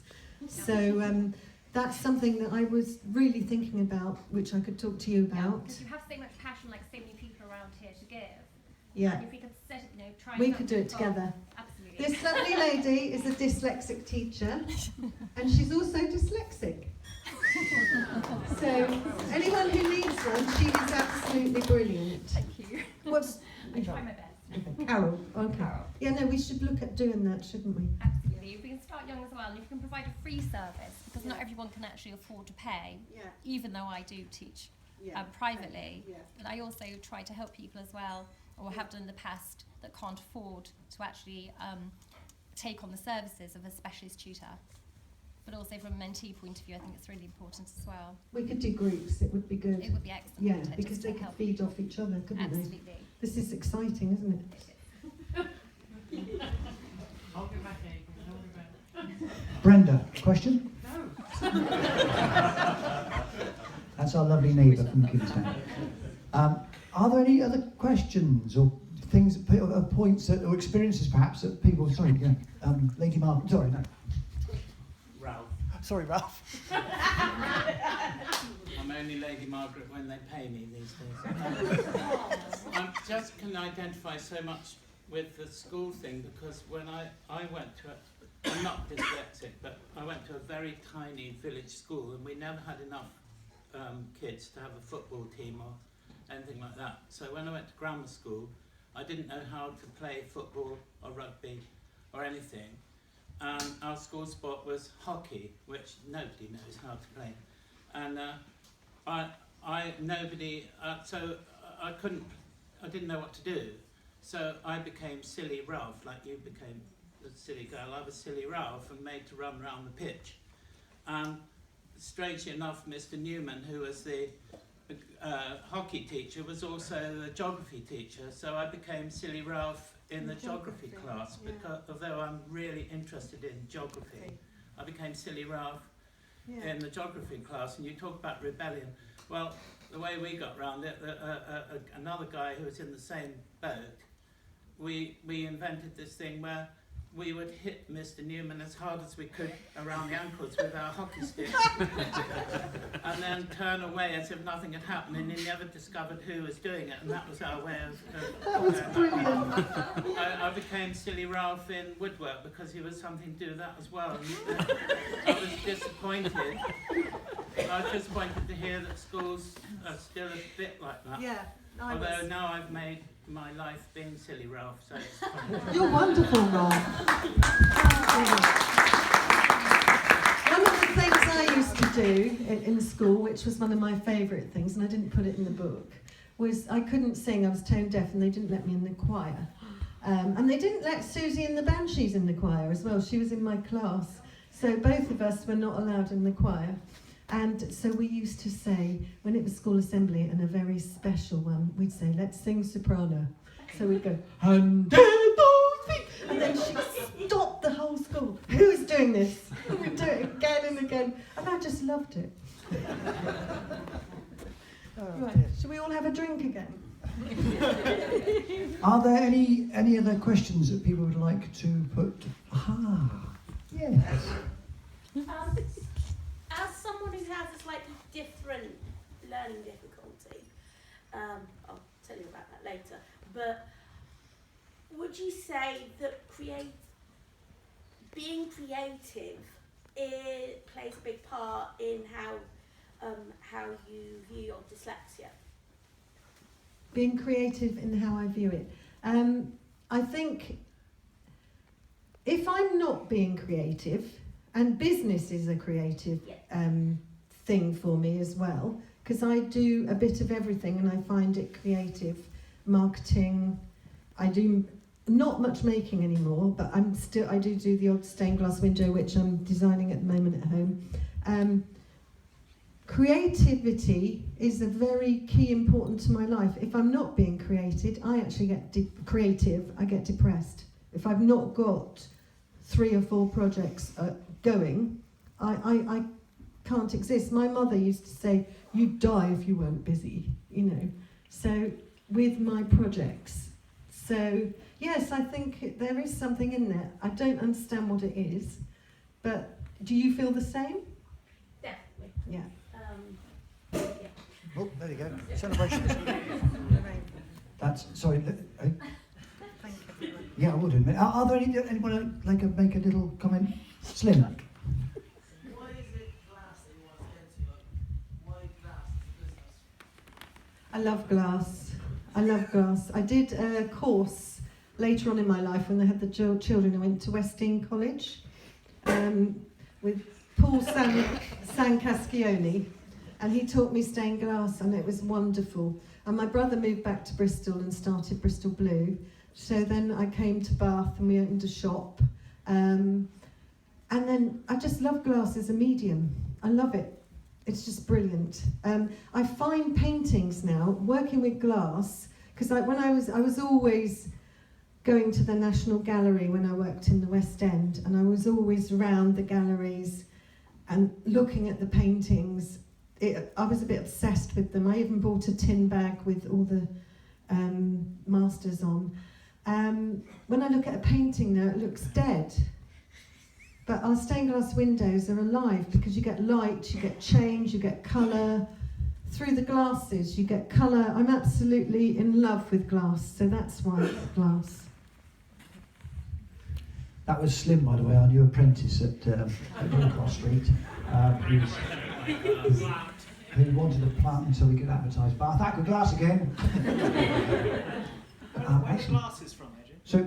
Speaker 2: So that's something that I was really thinking about, which I could talk to you about.
Speaker 9: Because you have so much passion, like so many people around here to give.
Speaker 2: Yeah.
Speaker 9: And if we could set it, try.
Speaker 2: We could do it together.
Speaker 9: Absolutely.
Speaker 2: This lovely lady is a dyslexic teacher, and she's also dyslexic. So anyone who needs one, she is absolutely brilliant.
Speaker 9: Thank you. I try my best.
Speaker 2: Carol. Okay. Yeah, no, we should look at doing that, shouldn't we?
Speaker 9: Absolutely. We can start young as well, and if you can provide a free service, because not everyone can actually afford to pay, even though I do teach privately. But I also try to help people as well, or have done in the past, that can't afford to actually take on the services of a specialist tutor. But also from a mentee point of view, I think it's really important as well.
Speaker 2: We could do groups, it would be good.
Speaker 9: It would be excellent.
Speaker 2: Yeah,
Speaker 9: wouldn't it,
Speaker 2: because
Speaker 9: just to
Speaker 2: they could
Speaker 9: help
Speaker 2: feed
Speaker 9: people.
Speaker 2: off each other, couldn't
Speaker 9: Absolutely.
Speaker 2: they? This is exciting, isn't it?
Speaker 5: Hold your back, Aidan. Hold your back.
Speaker 6: Brenda, question?
Speaker 5: No.
Speaker 6: That's our lovely neighbour from Kingstown. Are there any other questions or things, points or experiences perhaps that people? Sorry, Lady Margaret. Sorry, no.
Speaker 5: Ralph.
Speaker 6: Sorry, Ralph.
Speaker 5: I'm only Lady Margaret when they pay me these days. I just can identify so much with the school thing, because when I went to I'm not dyslexic, but I went to a very tiny village school, and we never had enough kids to have a football team or anything like that. So when I went to grammar school, I didn't know how to play football or rugby or anything. Our school sport was hockey, which nobody knows how to play. And so I didn't know what to do. So I became silly Ralph, like you became the silly girl. I was silly Ralph and made to run around the pitch. Strangely enough, Mr. Newman, who was the hockey teacher, was also the geography teacher. So I became silly Ralph in the geography class, because although I'm really interested in geography, I became silly Ralph in the geography class. And you talk about rebellion. Well, the way we got around it, another guy who was in the same boat, we invented this thing where we would hit Mr. Newman as hard as we could around the ankles with our hockey sticks and then turn away as if nothing had happened, and he never discovered who was doing it, and that was our way of
Speaker 2: That was brilliant.
Speaker 5: I became silly Ralph in woodwork because he was something to do with that as well. And, I was disappointed. I was disappointed to hear that schools are still a bit like that.
Speaker 2: Yeah.
Speaker 5: Although now I've made my life being silly Ralph, so it's fine.
Speaker 2: You're wonderful, Ralph. One of the things I used to do in school, which was one of my favourite things, and I didn't put it in the book, was I couldn't sing. I was tone deaf, and they didn't let me in the choir. And they didn't let Susie in the Banshees in the choir as well. She was in my class. So both of us were not allowed in the choir. And so we used to say, when it was school assembly, and a very special one, we'd say, let's sing soprano. So we'd go, and then she'd stop the whole school. Who's doing this? And we'd do it again and again. And I just loved it. Right, shall we all have a drink again?
Speaker 6: Are there any other questions that people would like to put? Yes.
Speaker 8: would you say that being creative plays a big part in how you view your dyslexia?
Speaker 2: Being creative in how I view it. I think if I'm not being creative, and business is a creative thing for me as well, because I do a bit of everything and I find it creative. Marketing, I do not much making anymore, but I do the odd stained glass window, which I'm designing at the moment at home. Creativity is a very key important to my life. If I'm not being creative, I actually get I get depressed. If I've not got 3 or 4 projects going, I can't exist. My mother used to say, "You'd die if you weren't busy," you know. So with my projects. So yes, I think there is something in there. I don't understand what it is, but do you feel the same?
Speaker 8: Definitely.
Speaker 2: Yeah.
Speaker 8: Yeah.
Speaker 6: Oh, there you go. Celebration. That's, sorry.
Speaker 2: Thank you.
Speaker 6: Yeah, I will do. Are there anyone like to make a little comment? Slim.
Speaker 10: Why is it glass that you want to get to? Why glass as a business?
Speaker 2: I love glass. I love glass. I did a course later on in my life when I had the children. I went to Westing College with Paul Sancascioni, and he taught me stained glass, and it was wonderful. And my brother moved back to Bristol and started Bristol Blue. So then I came to Bath and we opened a shop. And then I just love glass as a medium. I love it. It's just brilliant. I find paintings now, working with glass, because when I was always going to the National Gallery when I worked in the West End, and I was always around the galleries and looking at the paintings. I was a bit obsessed with them. I even bought a tin bag with all the masters on. When I look at a painting now, it looks dead. But our stained glass windows are alive because you get light, you get change, you get colour. Through the glasses, you get colour. I'm absolutely in love with glass, so that's why glass.
Speaker 6: That was Slim, by the way, our new apprentice at Broadcast Street. He wanted a plant until we could advertise Bath Aqua Glass again.
Speaker 3: Where are the glasses from, Adrian?
Speaker 6: So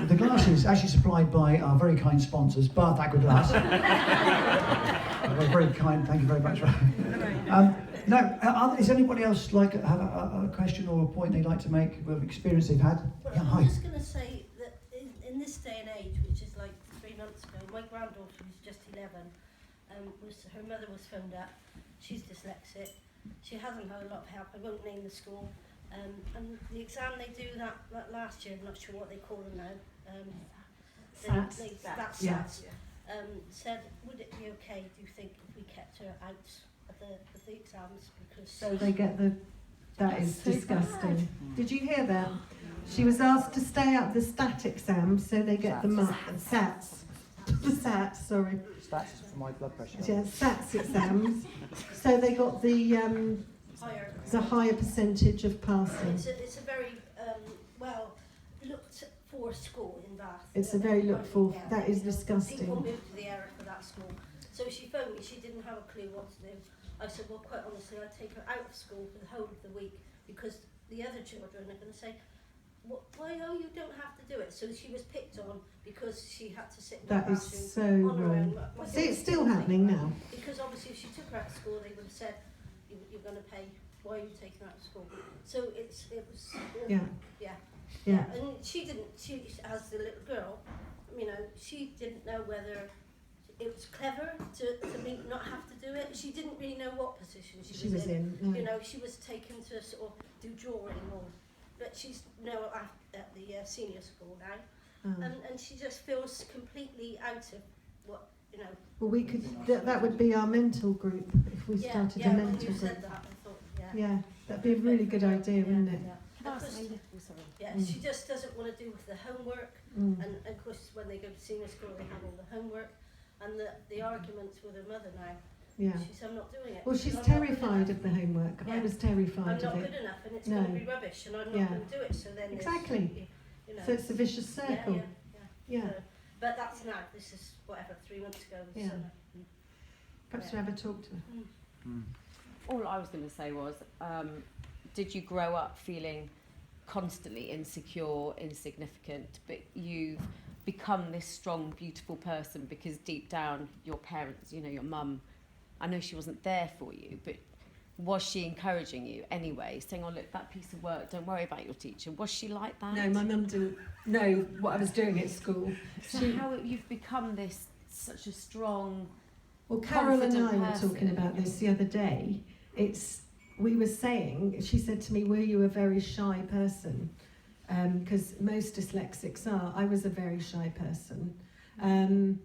Speaker 6: the glass is actually supplied by our very kind sponsors, Bath Aqua Glass. They're very kind, thank you very much. Is anybody else have a question or a point they'd like to make with experience they've had?
Speaker 8: Well,
Speaker 6: Yeah,
Speaker 8: I
Speaker 6: hi.
Speaker 8: was just going to say that in this day and age, which is like 3 months ago, my granddaughter, who's just 11, her mother was phoned up. She's dyslexic. She hasn't had a lot of help. I won't name the school. And the exam they do that last year, I'm not sure what they call them now.
Speaker 2: SATs. Yeah.
Speaker 8: Said, would it be okay, do you think, if we kept her out of the exams? Because
Speaker 2: So they get that is disgusting. Did you hear that? She was asked to stay out the STAT exams, so they get the SATs. The SATs, sorry.
Speaker 11: Stats is for my blood pressure.
Speaker 2: Yeah, SATs exams. So they got the higher percentage of passing.
Speaker 8: It's a very well looked for school in Bath.
Speaker 2: It's a very looked for. That is disgusting.
Speaker 8: People moved to the area for that school. So she phoned me. She didn't have a clue what to do. I said, well, quite honestly, I'd take her out of school for the whole of the week because the other children are going to say, why? Oh, you don't have to do it. So she was picked on because she had to sit in the classroom.
Speaker 2: That is so
Speaker 8: on her
Speaker 2: wrong.
Speaker 8: own.
Speaker 2: See, it's still happening now.
Speaker 8: Because obviously, if she took her out of school, they would have said, you're going to pay. Why are you taking her out of school? So it was.
Speaker 2: Yeah.
Speaker 8: And she as the little girl, she didn't know whether it was clever to not have to do it. She didn't really know what position she was in.
Speaker 2: No.
Speaker 8: She was taken to sort of do drawing but she's now at the senior school now, and she just feels completely out of what.
Speaker 2: Well, we could. That would be our mental group if we started a mental
Speaker 8: when you
Speaker 2: group.
Speaker 8: said that, I thought,
Speaker 2: Yeah, that'd be a really good idea, wouldn't it?
Speaker 8: She just doesn't want to do with the homework, and of course when they go to senior school they have all the homework, and the arguments with her mother now.
Speaker 2: Yeah.
Speaker 8: She said, I'm not doing it.
Speaker 2: Well, she's terrified of the homework. I was terrified
Speaker 8: I'm
Speaker 2: of
Speaker 8: not
Speaker 2: it.
Speaker 8: good enough, and it's going to be rubbish, and I'm not going to do it. So then
Speaker 2: exactly.
Speaker 8: you know.
Speaker 2: So it's a vicious circle. Yeah.
Speaker 8: So, but that's now, this is whatever, 3 months ago this
Speaker 2: Yeah.
Speaker 8: summer.
Speaker 2: Perhaps you have a talk to her.
Speaker 11: All I was going to say was, did you grow up feeling constantly insecure, insignificant, but you've become this strong, beautiful person because deep down your parents, you know, your mum, I know she wasn't there for you, but was she encouraging you anyway, saying, oh look, that piece of work, don't worry about your teacher? Was she like that?
Speaker 2: No, my mum didn't know what I was doing at school.
Speaker 11: So how you've become this, such a strong,
Speaker 2: Well, Carol and
Speaker 11: confident
Speaker 2: I were talking
Speaker 11: person.
Speaker 2: about this the other day. We were saying, she said to me, were you a very shy person? Because most dyslexics are. I was a very shy person. And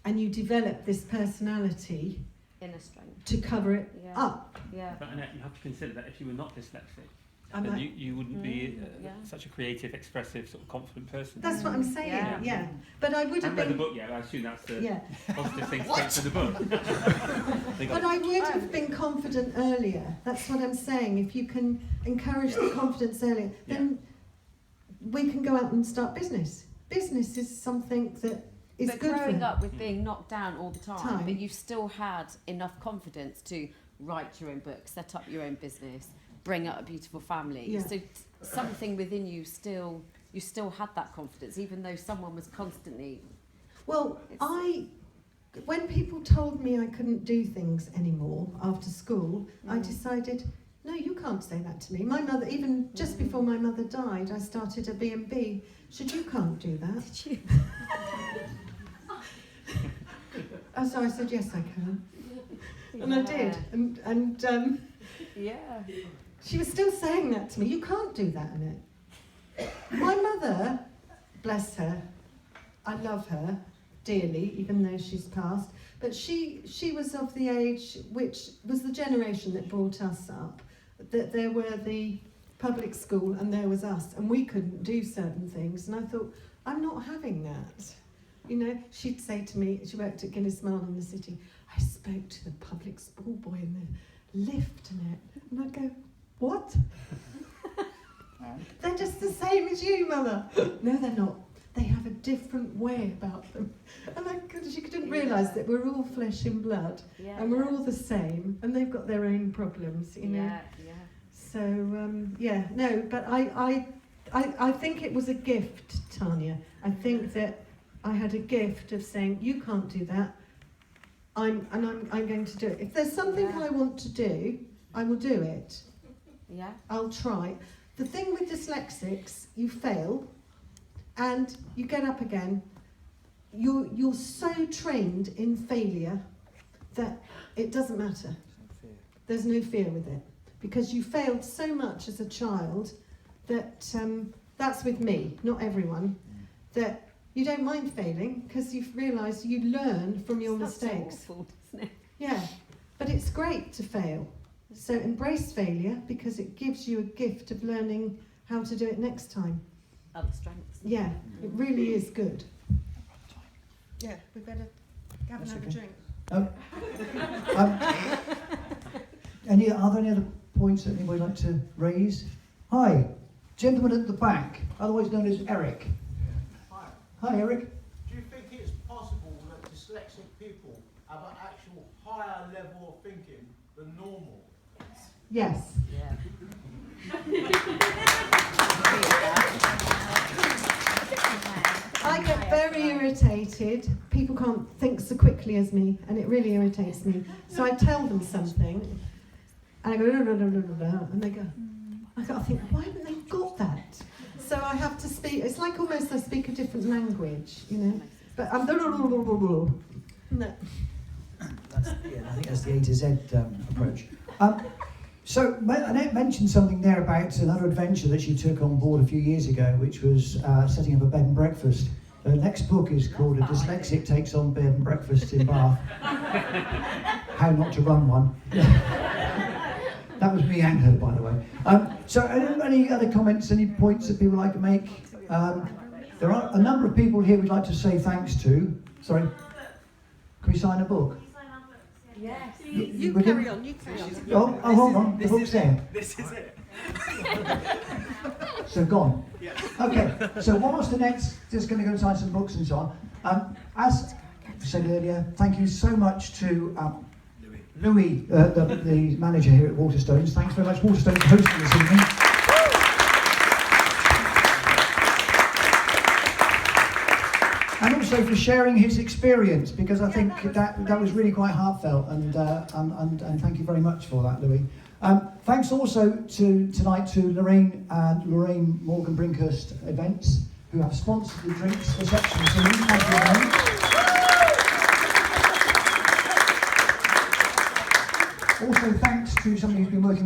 Speaker 2: you develop this personality
Speaker 11: inner strength
Speaker 2: to cover it
Speaker 11: Yeah.
Speaker 2: up.
Speaker 11: Yeah.
Speaker 12: But Annette, you have to consider that if you were not dyslexic,
Speaker 2: I'm
Speaker 12: then
Speaker 2: like,
Speaker 12: you wouldn't be
Speaker 11: yeah.
Speaker 12: such a creative, expressive, sort of confident person.
Speaker 2: that's what I'm saying,
Speaker 11: Yeah.
Speaker 2: yeah. But I would
Speaker 12: I
Speaker 2: have
Speaker 12: haven't read the
Speaker 2: been,
Speaker 12: book yet, but I assume that's the
Speaker 2: yeah.
Speaker 12: positive thing to take from the book. They got
Speaker 2: But I would have been confident earlier. That's what I'm saying. If you can encourage the confidence earlier, then we can go out and start business. Business is something that is
Speaker 11: But
Speaker 2: good
Speaker 11: growing
Speaker 2: for
Speaker 11: up with being knocked down all the time,
Speaker 2: Time.
Speaker 11: but you've still had enough confidence to write your own book, set up your own business, bring up a beautiful family.
Speaker 2: Yeah.
Speaker 11: So something within you still had that confidence, even though someone was constantly.
Speaker 2: Well,
Speaker 11: It's-
Speaker 2: when people told me I couldn't do things anymore after school, I decided, no, you can't say that to me. My mother, even just before my mother died, I started a B&B. She said, you can't do that.
Speaker 11: Did you?
Speaker 2: So I said, yes, I can. And I did. And
Speaker 11: Yeah.
Speaker 2: she was still saying that to me. You can't do that, Annette. My mother, bless her, I love her dearly, even though she's passed. But she was of the age which was the generation that brought us up. That there were the public school and there was us, and we couldn't do certain things. And I thought, I'm not having that. You know, she'd say to me, she worked at Guinness Mile in the city, I spoke to the public school boy in the lift, Annette. And I'd go, what? They're just the same as you, Mother. No, they're not. They have a different way about them. And she didn't realise that we're all flesh and blood,
Speaker 11: Yeah.
Speaker 2: and we're all the same, and they've got their own problems, you know.
Speaker 11: Yeah.
Speaker 2: So, no, but I think it was a gift, Tanya. I think that I had a gift of saying, you can't do that, I'm going to do it. If there's something I want to do, I will do it.
Speaker 11: Yeah.
Speaker 2: I'll try. The thing with dyslexics, you fail, and you get up again. You're so trained in failure that it doesn't matter. There's no fear with it. Because you failed so much as a child that that's with me, not everyone, that you don't mind failing because you've realised you learn from your mistakes.
Speaker 11: So awful, isn't it?
Speaker 2: Yeah, but it's great to fail. So embrace failure because it gives you a gift of learning how to do it next time.
Speaker 11: Other strengths.
Speaker 2: Yeah, it really is good. Yeah, we better have
Speaker 6: That's
Speaker 2: another
Speaker 6: okay.
Speaker 2: drink.
Speaker 6: Are there any other points that anybody would like to raise? Hi, gentleman at the back, otherwise known as Eric.
Speaker 10: Hi.
Speaker 6: Hi, Eric.
Speaker 10: Do you think it's possible that dyslexic people have an actual higher level of thinking than normal?
Speaker 2: Yes.
Speaker 11: Yeah.
Speaker 2: I get very irritated. People can't think so quickly as me, and it really irritates me. So I tell them something, and I go, no, and they go, I've got to think, why haven't they got that? So I have to speak, it's like almost I speak a different language, you know? But I'm, no.
Speaker 6: I think that's the A to Z approach. So Annette mentioned something there about another adventure that she took on board a few years ago, which was setting up a bed and breakfast. The next book is called A Dyslexic Takes on Bed and Breakfast in Bath. How not to run one. That was me and her, by the way. So any other comments, any points that people like to make? There are a number of people here we'd like to say thanks to. Sorry. Can we sign a book?
Speaker 8: Yes.
Speaker 2: You carry on, you carry on.
Speaker 6: Oh, hold on, the book's there.
Speaker 10: This is it.
Speaker 6: So gone.
Speaker 7: Yes.
Speaker 6: Okay, so whilst Annette's just going to go and sign some books and so on, as I said earlier, thank you so much to Louis, the manager here at Waterstones. Thanks very much, Waterstones, for hosting this evening. And also for sharing his experience, because I think that was really quite heartfelt, and thank you very much for that, Louis. Thanks also tonight to Lorraine and Lorraine Morgan Brinkhurst Events, who have sponsored the drinks reception tonight. Thank you, Lorraine. Also thanks to somebody who's been working